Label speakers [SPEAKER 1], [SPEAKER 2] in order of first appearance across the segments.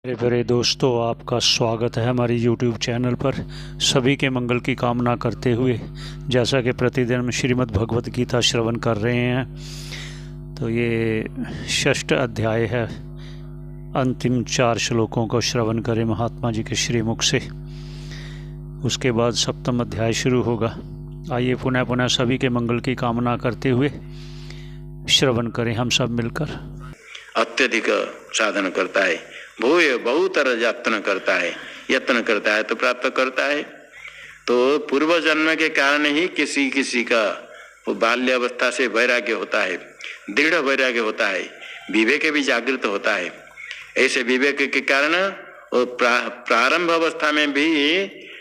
[SPEAKER 1] मेरे प्यारे दोस्तों, आपका स्वागत है हमारी YouTube चैनल पर। सभी के मंगल की कामना करते हुए, जैसा कि प्रतिदिन हम श्रीमद् भगवत गीता श्रवण कर रहे हैं, तो ये 6वां अध्याय है। अंतिम 4 श्लोकों को श्रवण करें महात्मा जी के श्रीमुख से, उसके बाद 7वां अध्याय शुरू होगा। आइए पुनः पुनः सभी के मंगल की कामना करते हुए श्रवण करें हम सब मिलकर।
[SPEAKER 2] अत्यधिक साधन करता है, भूय बहुतर यत्न करता है तो प्राप्त करता है। तो पूर्व जन्म के कारण ही किसी किसी का वो बाल्य अवस्था से वैराग्य होता है, दृढ़ वैराग्य होता है, विवेक भी जागृत होता है। ऐसे विवेक के कारण वो प्रारंभ अवस्था में भी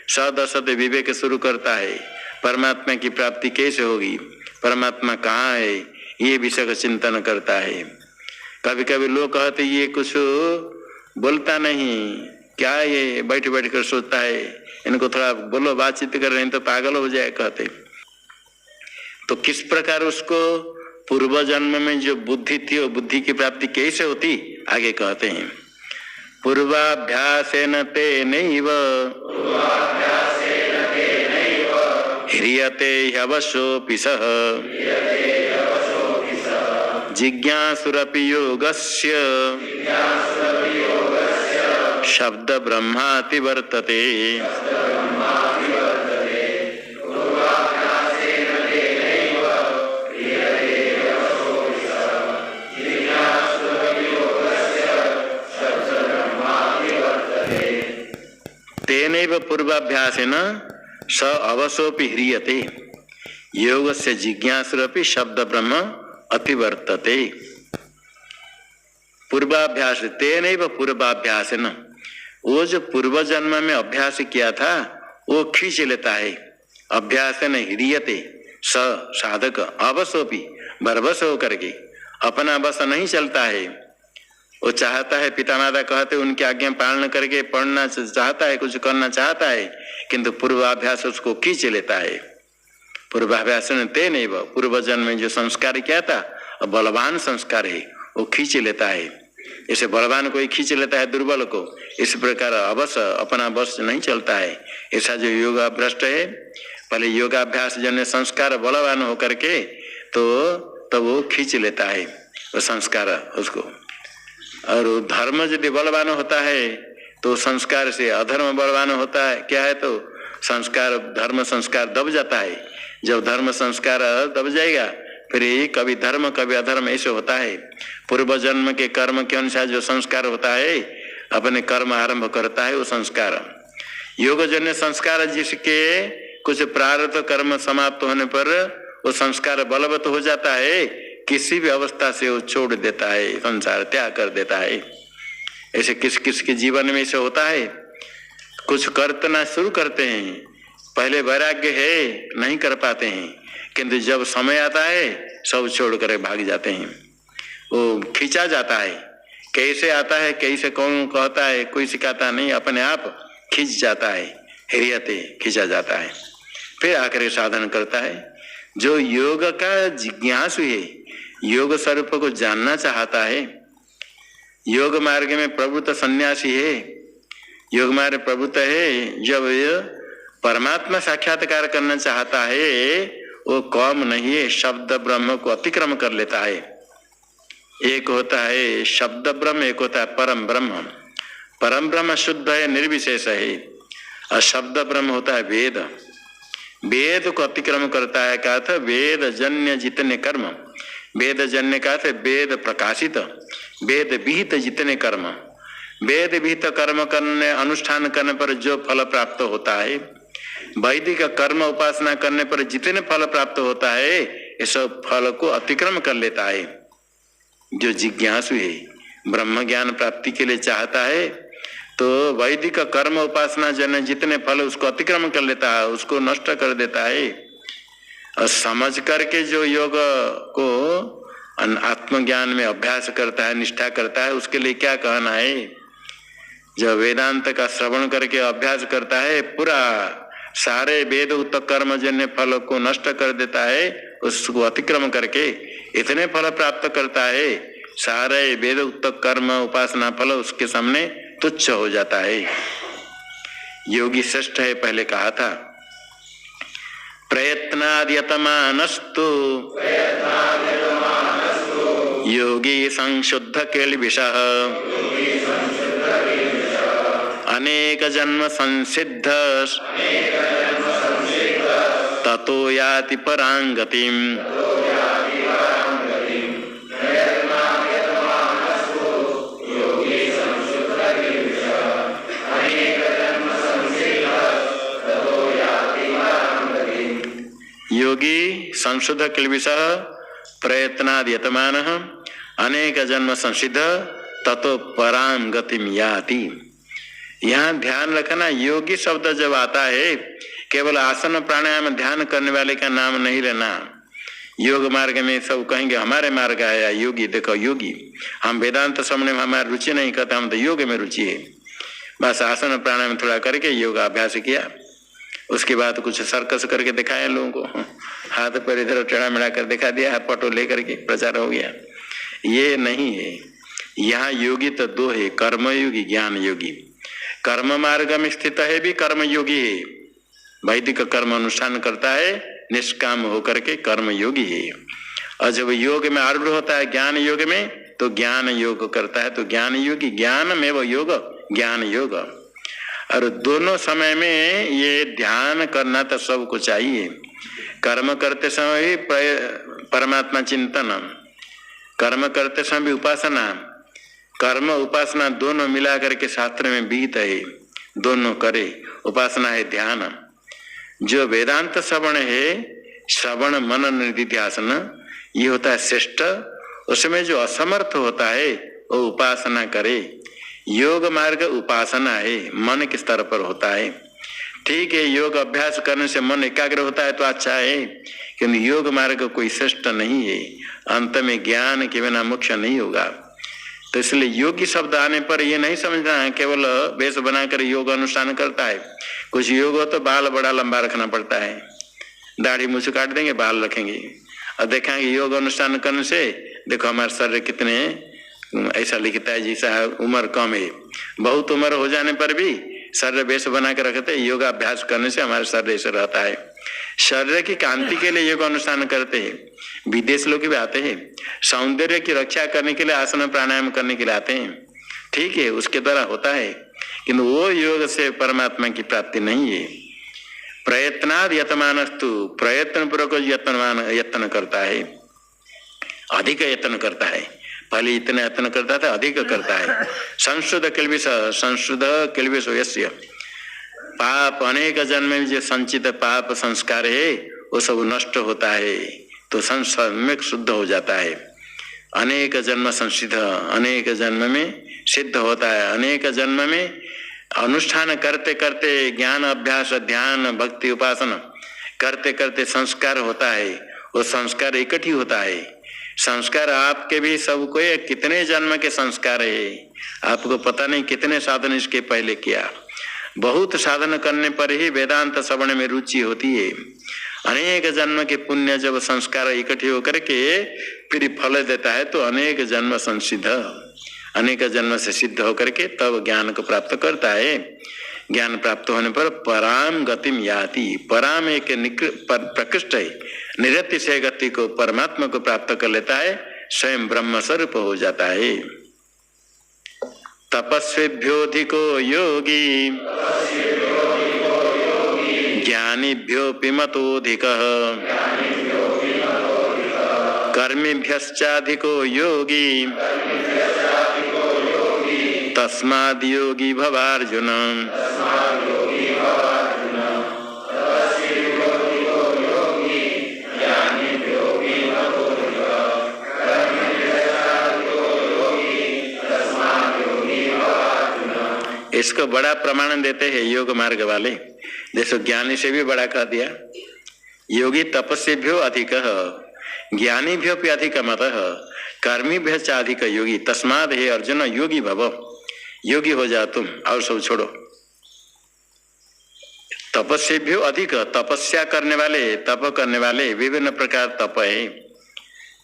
[SPEAKER 2] सद असद विवेक शुरू करता है। परमात्मा की प्राप्ति कैसे होगी, परमात्मा कहाँ है, ये विषय का चिंतन करता है। कभी कभी लोग कहते ये कुछ बोलता नहीं, क्या ये बैठ बैठ कर सोचता है, इनको थोड़ा बोलो, बातचीत कर रहे हैं तो पागल हो जाए कहते। तो किस प्रकार उसको पूर्व जन्म में जो बुद्धि थी वो बुद्धि की प्राप्ति कैसे होती, आगे कहते हैं। पूर्वाभ्यासेन तेनैव ह्रियते ह्यवशोऽपि सः जिज्ञासुरपि योगस्य शब्द ब्रह्माति वर्तते। तेनैव पूर्वाभ्यासेन स अवसोऽपि ह्रियते योगस्य जिज्ञासुरपि शब्द ब्रह्म अतिवर्तते। पूर्वाभ्यास, तेनैव पूर्वाभ्यासेन, वो जो पूर्व जन्म में अभ्यास किया था वो खींच लेता है। अभ्यासेन ह्रियते, स साधक अवसोपि बरबस होकर के, अपना बस नहीं चलता है। वो चाहता है, पिता माता कहते उनकी आज्ञा पालन करके पढ़ना चाहता है, कुछ करना चाहता है, किंतु पूर्वाभ्यास उसको खींच लेता है। पूर्वाभ्यास तेनैव, पूर्व जन्म में जो संस्कार किया था और बलवान संस्कार है वो खींच लेता है। ऐसे बलवान कोई खींच लेता है दुर्बल को, इस प्रकार अवश्य अपना बस नहीं चलता है। ऐसा जो योगा भ्रष्ट है, पहले योगाभ्यास जन्य संस्कार बलवान होकर के तो वो खींच लेता है वो संस्कार उसको। और धर्म यदि बलवान होता है तो संस्कार से अधर्म बलवान होता है। क्या है तो संस्कार, धर्म संस्कार दब जाता है। जब धर्म संस्कार दब जाएगा फिर कभी धर्म कभी अधर्म ऐसे होता है। पूर्व जन्म के कर्म के अनुसार जो संस्कार होता है, अपने कर्म आरंभ करता है वो संस्कार। योगजन्य संस्कार जिसके कुछ प्रारब्ध कर्म समाप्त होने पर वो संस्कार बलवत हो जाता है, किसी भी अवस्था से वो छोड़ देता है, संसार त्याग कर देता है। ऐसे किस किस के जीवन में ऐसे होता है। कुछ करना शुरू करते हैं, पहले वैराग्य है नहीं कर पाते हैं, किंतु जब समय आता है सब छोड़ कर भाग जाते हैं। वो खींचा जाता है, कैसे आता है, कैसे कौन कहता है, कोई सिखाता नहीं, अपने आप खींच जाता है। ह्रियते, खींचा जाता है, फिर आकर साधन करता है। जो योग का जिज्ञासु है, योग स्वरूप को जानना चाहता है, योग मार्ग में प्रवृत्त सन्यासी है, योग मार्ग प्रवृत्त है, जब परमात्मा साक्षात्कार करना चाहता है वो कम नहीं है, शब्द ब्रह्म को अतिक्रम कर लेता है। एक होता है शब्द ब्रह्म, एक होता है परम ब्रह्म। परम ब्रह्म शुद्ध है, निर्विशेष है, और शब्द ब्रह्म होता है वेद। वेद को अतिक्रम करता है, क्या था, वेद जन्य जितने कर्म, वेद जन्य का था वेद प्रकाशित, वेद विहित जितने कर्म, वेद विहित कर्म करने अनुष्ठान करने पर जो फल प्राप्त होता है, वैदिक कर्म उपासना करने पर जितने फल प्राप्त होता है, ये सब फल को अतिक्रम कर लेता है। जो जिज्ञासु है, ब्रह्म ज्ञान प्राप्ति के लिए चाहता है, तो वैदिक कर्म उपासना जन जितने फल उसको अतिक्रम कर लेता है, उसको नष्ट कर देता है। और समझ करके जो योग को आत्मज्ञान में अभ्यास करता है, निष्ठा करता है, उसके लिए क्या कहना है। जब वेदांत का श्रवण करके अभ्यास करता है, पूरा सारे वेद उक्त कर्म जन्य फल को नष्ट कर देता है, उसको अतिक्रम करके इतने फल प्राप्त करता है, सारे वेद उक्त कर्म उपासना फल उसके सामने तुच्छ हो जाता है। योगी श्रेष्ठ है, पहले कहा था। प्रयत्नाद्यतमानस्तु योगी संशुद्ध किल्बिषः अनेक जन्म संसिद्ध ततो याति परां गतिम्। योगी संशुद्ध किल्बिषः प्रयत्नाद्यतमानः अनेक जन्म संसिद्ध ततो परां गतिम याति। यहाँ ध्यान रखना, योगी शब्द जब आता है केवल आसन प्राणायाम ध्यान करने वाले का नाम नहीं लेना। योग मार्ग में सब कहेंगे हमारे मार्ग आया योगी, देखो योगी। हम वेदांत समझने में हमारी रुचि नहीं करते, हम तो योग में रुचि है। बस आसन प्राणायाम थोड़ा करके योगा अभ्यास किया, उसके बाद कुछ सर्कस करके दिखाया लोगों को, हाथ पर इधर टेढ़ा मेढ़ा कर दिखा दिया, फोटो लेकर के प्रचार हो गया। ये नहीं है। यहाँ योगी तो दो है, कर्म योगी, ज्ञान योगी। कर्म मार्ग में स्थित है भी कर्म योगी है, वैदिक कर्म अनुष्ठान करता है, निष्काम होकर के कर्म योगी है। और जब योग में आरूढ़ होता है ज्ञान योग में, तो ज्ञान योग करता है, तो ज्ञान योगी। ज्ञान में वो योग, ज्ञान योग। और दोनों समय में ये ध्यान करना तो सबको चाहिए। कर्म करते समय भी परमात्मा चिंतन, कर्म करते समय भी उपासना, कर्म उपासना दोनों मिला करके शास्त्र में विहित है, दोनों करे। उपासना है ध्यान। जो वेदांत श्रवण है, श्रवण मनन निधिध्यासन, ये होता है श्रेष्ठ। उसमें जो असमर्थ होता है वो उपासना करे। योग मार्ग उपासना है, मन के स्तर पर होता है। ठीक है, योग अभ्यास करने से मन एकाग्र होता है तो अच्छा है, किंतु योग मार्ग कोई श्रेष्ठ नहीं है। अंत में ज्ञान के बिना मोक्ष नहीं होगा। तो इसलिए योगी शब्द आने पर ये नहीं समझना है केवल वेश बनाकर योग अनुष्ठान करता है। कुछ योग हो तो बाल बड़ा लंबा रखना पड़ता है, दाढ़ी मूछ काट देंगे, बाल रखेंगे और देखेंगे योग अनुष्ठान करने से देखो हमारे शरीर कितने, ऐसा लिखता है जैसा उम्र कम है। बहुत उम्र हो जाने पर भी शरीर वेश बना के रखते, योगा अभ्यास करने से हमारा शरीर ऐसा रहता है। शरीर की कांति के लिए योग अनुष्ठान करते हैं, विदेश लोग भी आते हैं। सौंदर्य की रक्षा करने के लिए आसन प्राणायाम करने के लिए आते हैं, ठीक है, उसके द्वारा होता है, किंतु वो योग से परमात्मा की प्राप्ति नहीं है। प्रयत्नाद यतमानस्तु, प्रयत्न पूर्वक यत्न करता है, अधिक यत्न करता है। पहले इतना यत्न करता था, अधिक करता है। संशुद्ध किल्बिष, संशुद्ध किल्बिष यस्य, पाप अनेक जन्म में जो संचित पाप संस्कार है वो सब नष्ट होता है, तो सम्यक शुद्ध हो जाता है। अनेक जन्म संसिद्ध, अनेक जन्म में सिद्ध होता है। अनेक जन्म में अनुष्ठान करते करते ज्ञान अभ्यास ध्यान भक्ति उपासना करते करते संस्कार होता है। वो संस्कार इकट्ठी होता है। संस्कार आपके भी सबको कितने जन्म के संस्कार है, आपको पता नहीं कितने साधन इसके पहले किया। बहुत साधन करने पर ही वेदांत श्रवण में रुचि होती है। अनेक जन्म के पुण्य जब संस्कार इकट्ठे होकर के फिर फल देता है तो अनेक जन्म संसिद्ध, अनेक जन्म से सिद्ध होकर के तब ज्ञान को प्राप्त करता है। ज्ञान प्राप्त होने पर पराम गतिम याति, पराम एक प्रकृष्ट है, निरति से गति को परमात्मा को प्राप्त कर लेता है, स्वयं ब्रह्म स्वरूप हो जाता है। तपस्विभ्योऽधिको योगी ज्ञानिभ्योऽपि मतोऽधिकः कर्मिभ्यश्चाधिको योगी तस्माद् योगी भवार्जुन। इसको बड़ा प्रमाण देते हैं योग मार्ग वाले, जैसे ज्ञानी से भी बड़ा कह दिया। योगी तपस्विभ्यो अधिक ज्ञानीभ्यो भी अधिक मतः कर्मीभ्य अधिक योगी तस्माद हे अर्जुन योगी भव, योगी हो जा तुम और सब छोड़ो। तपस्विभ्यो अधिक, तपस्या करने वाले, तप करने वाले, विभिन्न प्रकार तप है,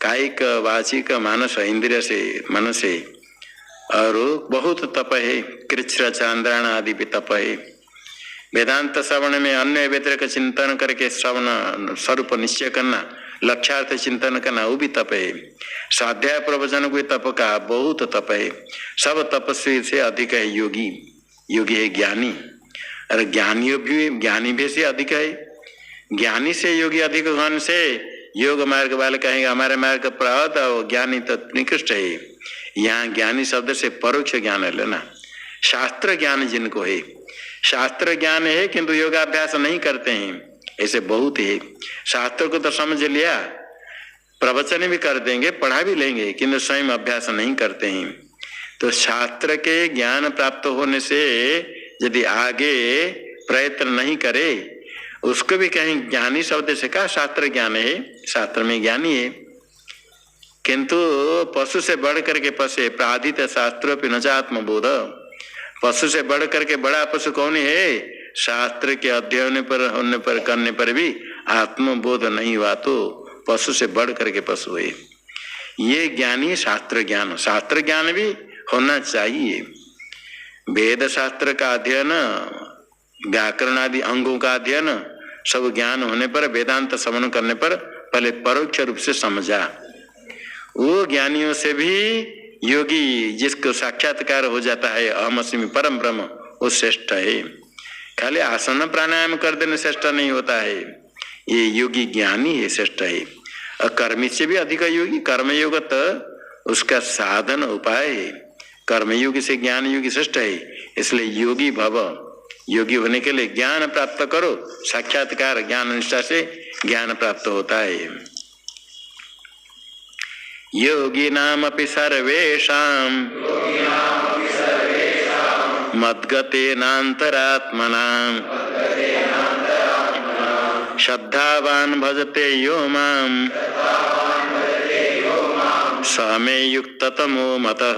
[SPEAKER 2] कायिक वाचिक मानस इंद्रिय से मन से, और बहुत तप है, कृच्छ्र चांद्रायण आदि भी तप है। वेदांत श्रवण में अन्य व्यतिरिक्त चिंतन करके श्रवण स्वरूप निश्चय करना, लक्ष्यार्थ चिंतन करना, वो भी तप है। स्वाध्याय प्रवचन को तप का बहुत तप है। सब तपस्वी से अधिक है योगी। योगी है ज्ञानी, और ज्ञानी भी से अधिक है। ज्ञानी से योगी अधिक होने से योग मार्ग वाले कहेंगे हमारे मार्ग प्राप्त, और ज्ञानी तो निकृष्ट है। यहाँ ज्ञानी शब्द से परोक्ष ज्ञान लेना। शास्त्र ज्ञान जिनको है, शास्त्र ज्ञान है किंतु योगाभ्यास नहीं करते हैं, ऐसे बहुत है। शास्त्र को तो समझ लिया, प्रवचन भी कर देंगे, पढ़ा भी लेंगे, किंतु स्वयं अभ्यास नहीं करते हैं। तो शास्त्र के ज्ञान प्राप्त होने से यदि आगे प्रयत्न नहीं करे, उसको भी कहीं ज्ञानी शब्द से कहा शास्त्र ज्ञान है, शास्त्र में ज्ञानी है। किंतु पशु से बढ़ करके पशु प्राधित शास्त्रों पे न आत्मबोध। पशु से बढ़ करके बड़ा पशु कौन है? शास्त्र के अध्ययन पर होने पर करने पर भी आत्मबोध नहीं हुआ तो पशु से बढ़ करके पशु है। ये ज्ञानी शास्त्र ज्ञान, शास्त्र ज्ञान भी होना चाहिए। वेद शास्त्र का अध्ययन, व्याकरण आदि अंगों का अध्ययन, सब ज्ञान होने पर वेदांत श्रवण करने पर पहले परोक्ष रूप से समझा। वो ज्ञानियों से भी योगी जिसको साक्षात्कार हो जाता है अहमअस्मि परम ब्रह्म, वो श्रेष्ठ है। खाली आसन प्राणायाम कर देने श्रेष्ठ नहीं होता है, ये योगी ज्ञानी है, श्रेष्ठ है। और कर्मी से भी अधिक योगी। कर्मयोग तो उसका साधन उपाय है, कर्मयोगी से ज्ञान योगी श्रेष्ठ है। इसलिए योगी भव, योगी होने के लिए ज्ञान प्राप्त करो। साक्षात्कार ज्ञान निष्ठा से ज्ञान प्राप्त होता है। योगी नाम अपि सर्वेषां मद्गतेनान्तरात्मना श्रद्धावान् भजते यो मां स मे युक्ततमो मतः।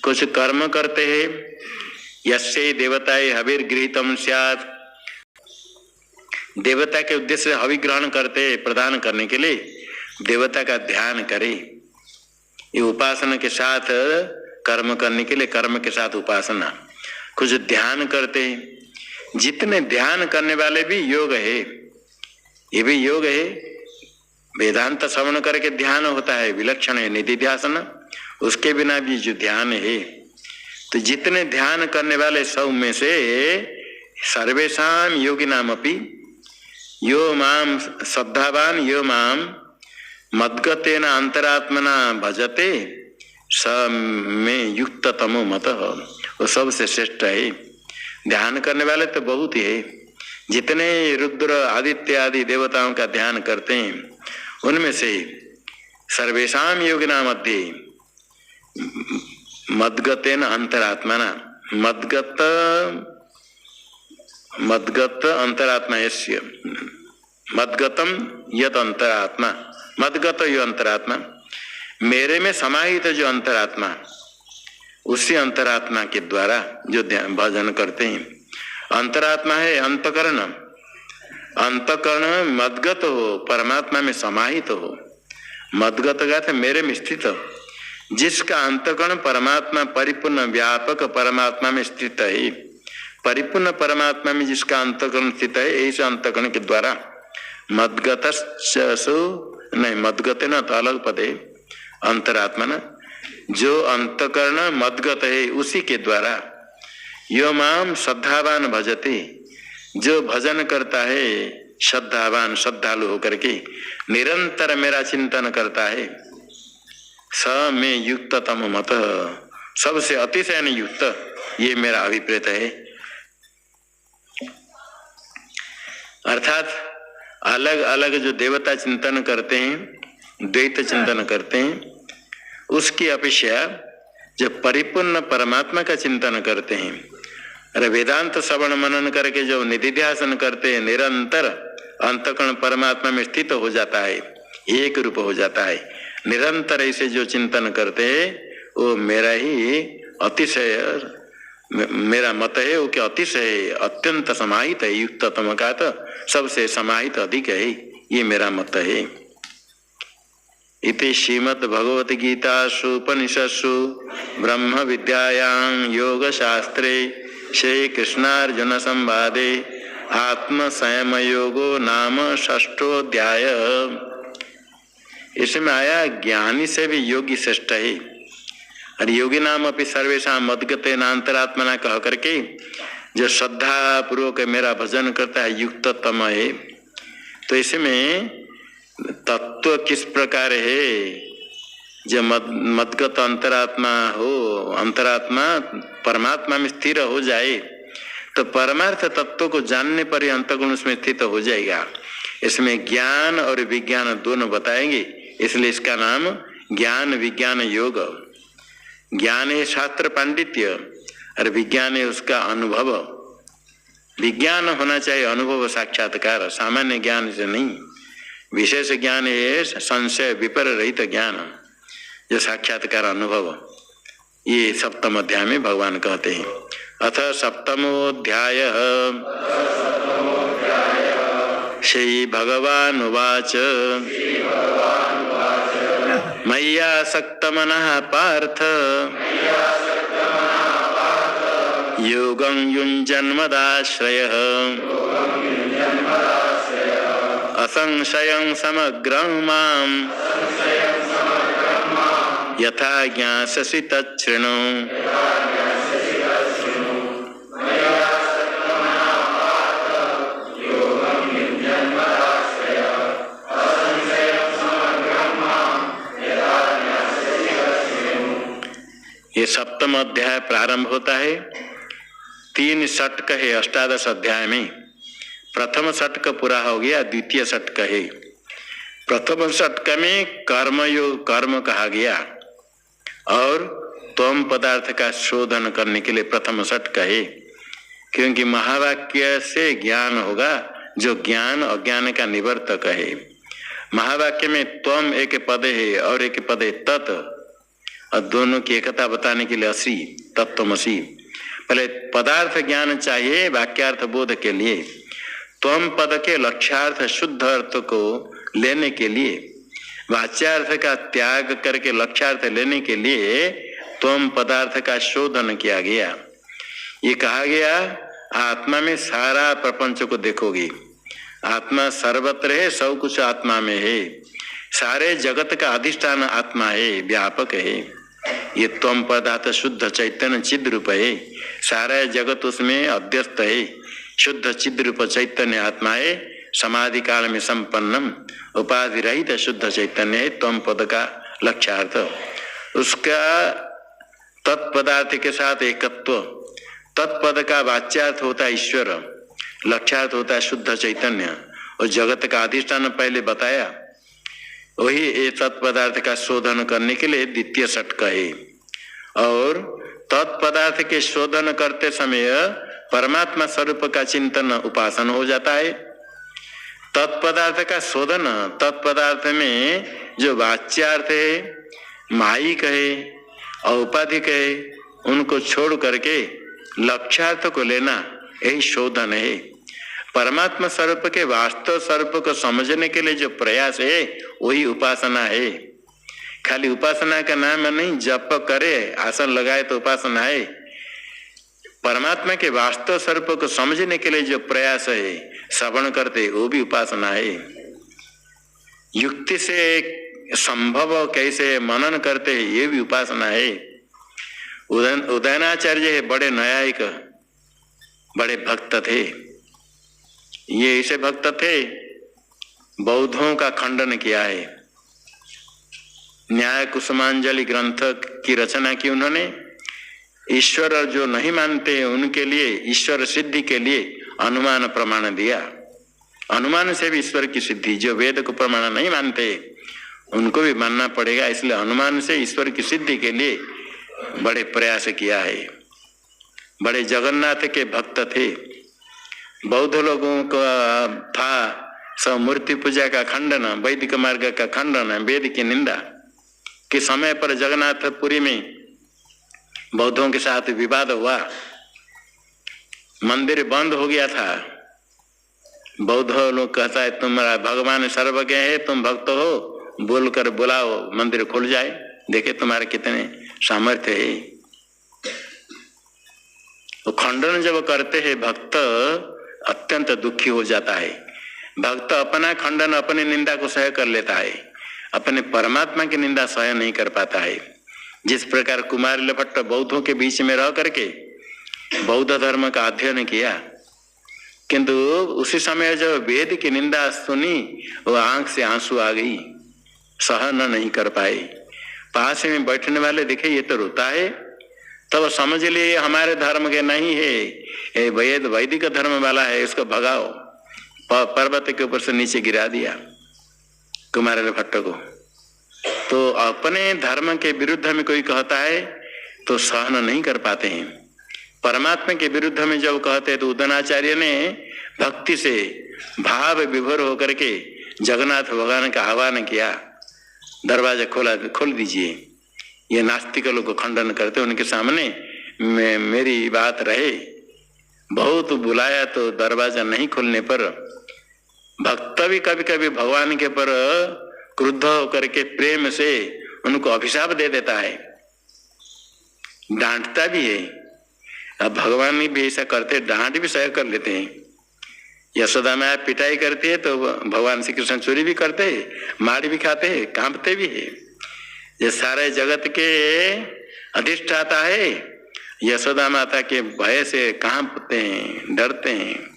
[SPEAKER 2] कुछ कर्म करते हैं, यस्य देवताए हविर गृहीतम स्यात्, देवता के उद्देश्य से हवि ग्रहण करते हैं, प्रदान करने के लिए देवता का ध्यान करे। ये उपासना के साथ कर्म करने के लिए, कर्म के साथ उपासना। कुछ ध्यान करते हैं, जितने ध्यान करने वाले भी योग है, ये भी योग है। वेदांत श्रवण करके ध्यान होता है, विलक्षण है निधिध्यासन, उसके बिना भी जो ध्यान है। तो जितने ध्यान करने वाले सब में से सर्वेषां योगिनाम अपि यो माम श्रद्धावान यो माम मद्गतेन अंतरात्मना भजते स में युक्ततमो मतः, वो सबसे श्रेष्ठ है। ध्यान करने वाले तो बहुत ही है, जितने रुद्र आदित्य आदि देवताओं का ध्यान करते हैं उनमें से सर्वेषां योगिना मध्ये मद्गतेन अंतरात्मना, मद्गत अंतरात्मा यस्य, मद्गतम यत अंतरात्मा, मद्गत यो अंतरात्मा, मेरे में समाहित जो अंतरात्मा, उसी अंतरात्मा के द्वारा जो भजन करते हैं। अंतरात्मा है अंतकरण, अंतकरण मद्गत हो, परमात्मा में समाहित हो। मद्गत का मेरे में स्थित, जिसका अंतकरण परमात्मा परिपूर्ण व्यापक परमात्मा में स्थित है, परिपूर्ण परमात्मा में जिसका अंतकरण स्थित है, ऐसे अंतकरण के द्वारा मद्गत नहीं, मद्गत न तो अलग पद है, अंतरात्मा न, जो अंतकरण मद्गत है उसी के द्वारा यो माम श्रद्धावान भजते, जो भजन करता है श्रद्धावान, श्रद्धालु होकर के निरंतर मेरा चिंतन करता है, स में युक्ततम मत, सबसे अतिशय युक्त, ये मेरा अभिप्रेत है। अर्थात अलग अलग जो देवता चिंतन करते हैं, द्वैत चिंतन करते हैं, उसकी अपेक्षा जो परिपूर्ण परमात्मा का चिंतन करते हैं, अरे वेदांत श्रवण मनन करके जो निधिध्यासन करते हैं, निरंतर अंतकरण परमात्मा में स्थित हो जाता है, एक रूप हो जाता है। निरंतर ऐसे जो चिंतन करते हैं वो मेरा ही अतिशय मेरा मत है वो कि अतिशय अत्यंत समाहित है, युक्ततम का तो सबसे समाहित अधिक है, ये मेरा मत है। इति श्रीमद् भगवत गीतासु उपनिषत्सु ब्रह्म विद्यायां योग शास्त्रे श्री कृष्णार्जुन संवादे आत्म संयम योगो नाम षष्ठोऽध्याय। इसमें आया ज्ञानी से भी योगी श्रेष्ठ है। और योगी नाम अपनी सर्वेशा मदगते नान्तरात्मना कह करके जो श्रद्धा पूर्वक मेरा भजन करता है युक्ततम है। तो इसमें तत्व किस प्रकार है? जो मदगत अंतरात्मा हो, अंतरात्मा परमात्मा में स्थिर हो जाए तो परमार्थ तत्व को जानने पर ही अंतगुण उसमें स्थित हो जाएगा। इसमें ज्ञान और विज्ञान दोनों बताएंगे, इसलिए इसका नाम ज्ञान विज्ञान योग। ज्ञान है शास्त्र पांडित्य और विज्ञान है उसका अनुभव। विज्ञान होना चाहिए अनुभव साक्षात्कार, सामान्य ज्ञान से नहीं। विशेष ज्ञान है संशय विपर रहित ज्ञान, जो साक्षात्कार अनुभव। ये सप्तम अध्याय में भगवान कहते हैं। अथ सप्तमोऽध्याय श्री भगवान उवाच मय्यासक्तमनः पार्थ योगं युञ्जन्मदाश्रयः असंशयं समग्रं मां यथा ज्ञास्यसि तच्छृणु। ये सप्तम अध्याय प्रारंभ होता है। 3 षटक है अष्टादश अध्याय में। प्रथम षटक पूरा हो गया, द्वितीय षटक है। प्रथम षटक में कर्म कहा गया और त्वम पदार्थ का शोधन करने के लिए प्रथम षटक है। क्योंकि महावाक्य से ज्ञान होगा, जो ज्ञान अज्ञान का निवर्तक है। महावाक्य में त्वम एक पद है और एक पद है तत्, और दोनों की एकता बताने के लिए असी तत्वमसी। पहले पदार्थ ज्ञान चाहिए वाक्यार्थ बोध के लिए। त्वम पद के लक्ष्यार्थ शुद्ध अर्थ को लेने के लिए, वाच्यार्थ का त्याग करके लक्ष्यार्थ लेने के लिए त्वम पदार्थ का शोधन किया गया। ये कहा गया आत्मा में सारा प्रपंच को देखोगे। आत्मा सर्वत्र है, सब कुछ आत्मा में है। सारे जगत का अधिष्ठान आत्मा है, व्यापक है। ये त्वम पदार्थ शुद्ध चैतन्य चिद रूप है। सारा जगत उसमें अध्यस्त है। शुद्ध चिद रूप चैतन्य आत्मा है। समाधि काल में संपन्नम उपाधि रहित शुद्ध चैतन्य है त्वम पद का लक्ष्यार्थ। उसका तत्पदार्थ के साथ एकत्व। तत्पद का वाच्यार्थ होता है ईश्वर, लक्ष्यार्थ होता है शुद्ध चैतन्य। और जगत का अधिष्ठान पहले बताया, वही ये तत्पदार्थ का शोधन करने के लिए द्वितीय षटक है। और तत्पदार्थ के शोधन करते समय परमात्मा स्वरूप का चिंतन उपासन हो जाता है। तत्पदार्थ का शोधन, तत्पदार्थ में जो वाच्यार्थ है, मायिक है, औपाधिक है, उनको छोड़ करके लक्ष्यार्थ को लेना, यही शोधन है। परमात्मा स्वरूप के वास्तव स्वरूप को समझने के लिए जो प्रयास है वही उपासना है। खाली उपासना का नाम नहीं, जप करे आसन लगाए तो उपासना है। परमात्मा के वास्तव स्वरूप को समझने के लिए जो प्रयास है, श्रवण करते, वो भी उपासना है। युक्ति से संभव कैसे मनन करते हैं, ये भी उपासना है। उदयनाचार्य है, बड़े न्यायिक, बड़े भक्त थे। ये ऐसे भक्त थे, बौद्धों का खंडन किया है। न्याय कुसुमांजलि ग्रंथ की रचना की उन्होंने। ईश्वर जो नहीं मानते उनके लिए, ईश्वर सिद्धि के लिए अनुमान प्रमाण दिया। अनुमान से भी ईश्वर की सिद्धि, जो वेद को प्रमाण नहीं मानते उनको भी मानना पड़ेगा, इसलिए अनुमान से ईश्वर की सिद्धि के लिए बड़े प्रयास किया है। बड़े जगन्नाथ के भक्त थे। बौद्ध लोगों का था सब मूर्ति पूजा का खंडन, वैदिक मार्ग का खंडन, वेद की निंदा के समय पर जगन्नाथपुरी में बौद्धों के साथ विवाद हुआ। मंदिर बंद हो गया था। बौद्ध लोग कहता है तुम्हारा भगवान सर्वज्ञ है, तुम भक्त हो, बोलकर बुलाओ मंदिर खुल जाए, देखे तुम्हारे कितने सामर्थ्य है। वो खंडन जब करते हैं भक्त अत्यंत दुखी हो जाता है। भक्त अपना खंडन अपनी निंदा को सह कर लेता है, अपने परमात्मा की निंदा सह नहीं कर पाता है। जिस प्रकार कुमारिल भट्ट बौद्धों के बीच में रह करके बौद्ध धर्म का अध्ययन किया, किंतु उसी समय जब वेद की निंदा सुनी वो आंख से आंसू आ गई, सहन नहीं कर पाए। पास में बैठने वाले देखे ये तो रोता है, तब समझ लिए हमारे धर्म के नहीं है, ये वैदिक धर्म वाला है, इसको भगाओ। पर्वत के ऊपर से नीचे गिरा दिया कुमारिल भट्ट को। तो अपने धर्म के विरुद्ध में कोई कहता है तो सहन नहीं कर पाते हैं। परमात्मा के विरुद्ध में जब कहते हैं तो उदयनाचार्य ने भक्ति से भाव विभोर होकर के जगन्नाथ भगवान का आह्वान किया, दरवाजा खोल दीजिए। ये नास्तिक लोग खंडन करते, उनके सामने मेरी बात रहे। बहुत बुलाया तो दरवाजा नहीं खोलने पर भक्त भी कभी कभी भगवान के पर क्रुद्ध होकर के प्रेम से उनको अभिशाप दे देता है, डांटता भी है। अब भगवान भी ऐसा करते, डांट भी सह कर लेते हैं। यशोदा मैया पिटाई करती है तो भगवान श्री कृष्ण चोरी भी करते हैं, मार भी खाते हैं, कांपते भी है। ये सारे जगत के अधिष्ठाता है, यशोदा माता के भय से कांपते हैं, डरते हैं।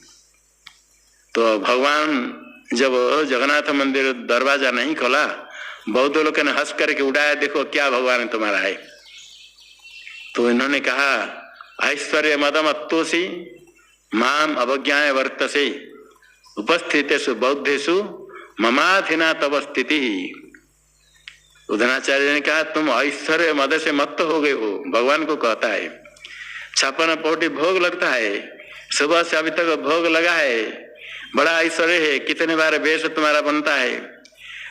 [SPEAKER 2] तो भगवान जब जगन्नाथ मंदिर दरवाजा नहीं खोला, बौद्ध लोगों ने हंस करके उड़ाया, देखो क्या भगवान तुम्हारा है। तो इन्होंने कहा ऐश्वर्य मदमत्तोषि माम अवज्ञाय वर्तसे उपस्थितेषु बौद्धेषु ममाधिना तव स्थिति। उदयनाचार्य ने कहा तुम ऐश्वर्य मद से मत्त हो गए हो, भगवान को कहता है। 56 पौटी भोग लगता है, सुबह से अभी तक भोग लगा है, बड़ा ऐश्वर्य है, कितने बार वेश तुम्हारा बनता है,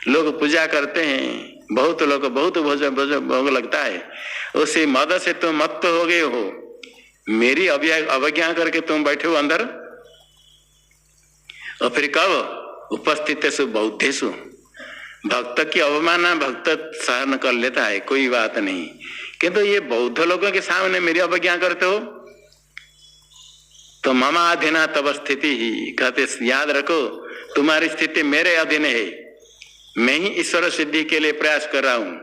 [SPEAKER 2] लोग पूजा करते हैं, बहुत लोग बहुत भोग लगता है, उसी मद से तुम मत्त हो गए हो, मेरी अवज्ञा करके तुम बैठे हो अंदर। और फिर कब उपस्थितेषु बौद्धेषु, भक्त की अवमानना भक्त सहन कर लेता है, कोई बात नहीं, किंतु ये बौद्ध लोगों के सामने मेरी अवज्ञा करते हो तो ममा अधीना तब स्थिति ही। कहते याद रखो तुम्हारी स्थिति मेरे अधीन है, मैं ही ईश्वर सिद्धि के लिए प्रयास कर रहा हूं।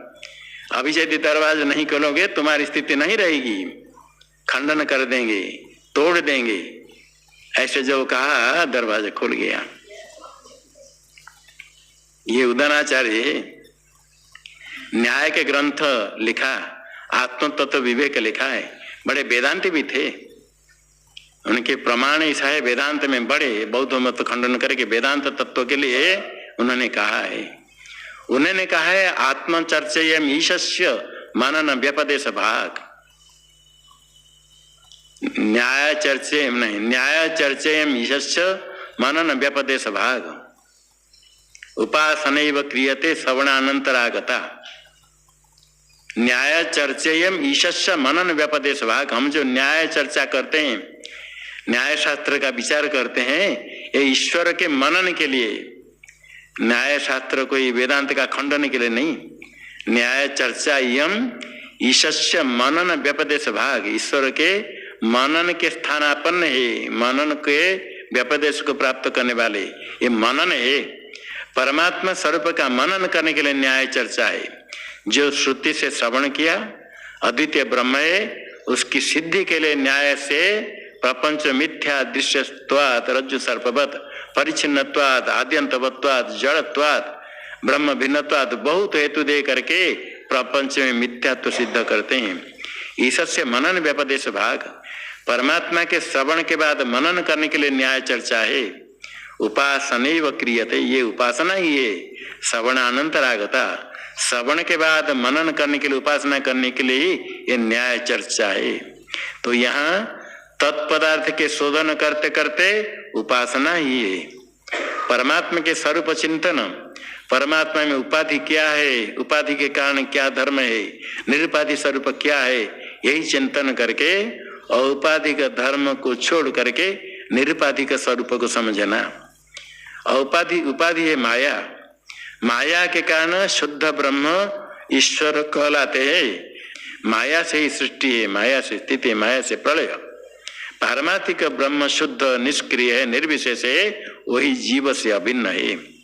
[SPEAKER 2] अभी यदि दरवाजा नहीं खोलोगे तुम्हारी स्थिति नहीं रहेगी, खंडन कर देंगे, तोड़ देंगे। ऐसे जो कहा दरवाजा खुल गया। ये उदयनाचार्य न्याय के ग्रंथ लिखा, आत्म तत्व विवेक लिखा है, बड़े वेदांती भी थे। उनके प्रमाण ऐसा है, वेदांत में बड़े बौद्ध मत खंडन करके वेदांत तत्व के लिए उन्होंने कहा है। उन्होंने कहा है आत्मचर्चयम ईशस्य मनन व्यपदेश भाग। न्याय चर्चयम ईशस्य मनन व्यपदेश भाग। उपासनैव क्रियते श्रवणानंतरागता। न्याय चर्चयम ईशस्य मनन व्यपदेश भाग। हम जो न्याय चर्चा करते हैं, न्याय शास्त्र का विचार करते हैं, ये ईश्वर के मनन के लिए, न्याय शास्त्र कोई वेदांत का खंडन के लिए नहीं। न्याय चर्चा यम ईशस्य मनन व्यपदेश भाग। ईश्वर के मनन के स्थानापन्न है, मनन के व्यपदेश को प्राप्त करने वाले ये मनन है। परमात्मा स्वरूप का मनन करने के लिए न्याय चर्चा है। जो श्रुति से श्रवण किया अद्वितीय ब्रह्म है, उसकी सिद्धि के लिए न्याय से प्रपंच मिथ्या दृश्यत्वात् रज्जु सर्पवत् परिच्छिन्नत्वात् आद्यंतवत्वात् जड़त्वात् ब्रह्म भिन्नत्वात् बहुत हेतु दे करके प्रपंच में मिथ्यात्व सिद्ध करते हैं। ईशस्य मनन व्यपदेश भाग। परमात्मा के श्रवण के बाद मनन करने के लिए न्याय चर्चा है। उपासनैव क्रियते, ये उपासना ही है। श्रवणानंतरागता, श्रवण के बाद मनन करने के लिए, उपासना करने के लिए ही ये न्याय चर्चा है। तो यहाँ तत्पदार्थ के शोधन करते करते उपासना ही है। परमात्मा के स्वरूप चिंतन, परमात्मा में उपाधि क्या है, उपाधि के कारण क्या धर्म है, निरुपाधि स्वरूप क्या है, यही चिंतन करके औपाधिक धर्म को छोड़ करके निरुपाधिक स्वरूप को समझना। उपाधि है माया, माया के कारण शुद्ध ब्रह्म ईश्वर कहलाते हैं। माया से ही सृष्टि है, माया से स्थिति, माया से प्रलय। पारमार्थिक ब्रह्म शुद्ध निष्क्रिय है, निर्विशेष है, वही जीव से अभिन्न है।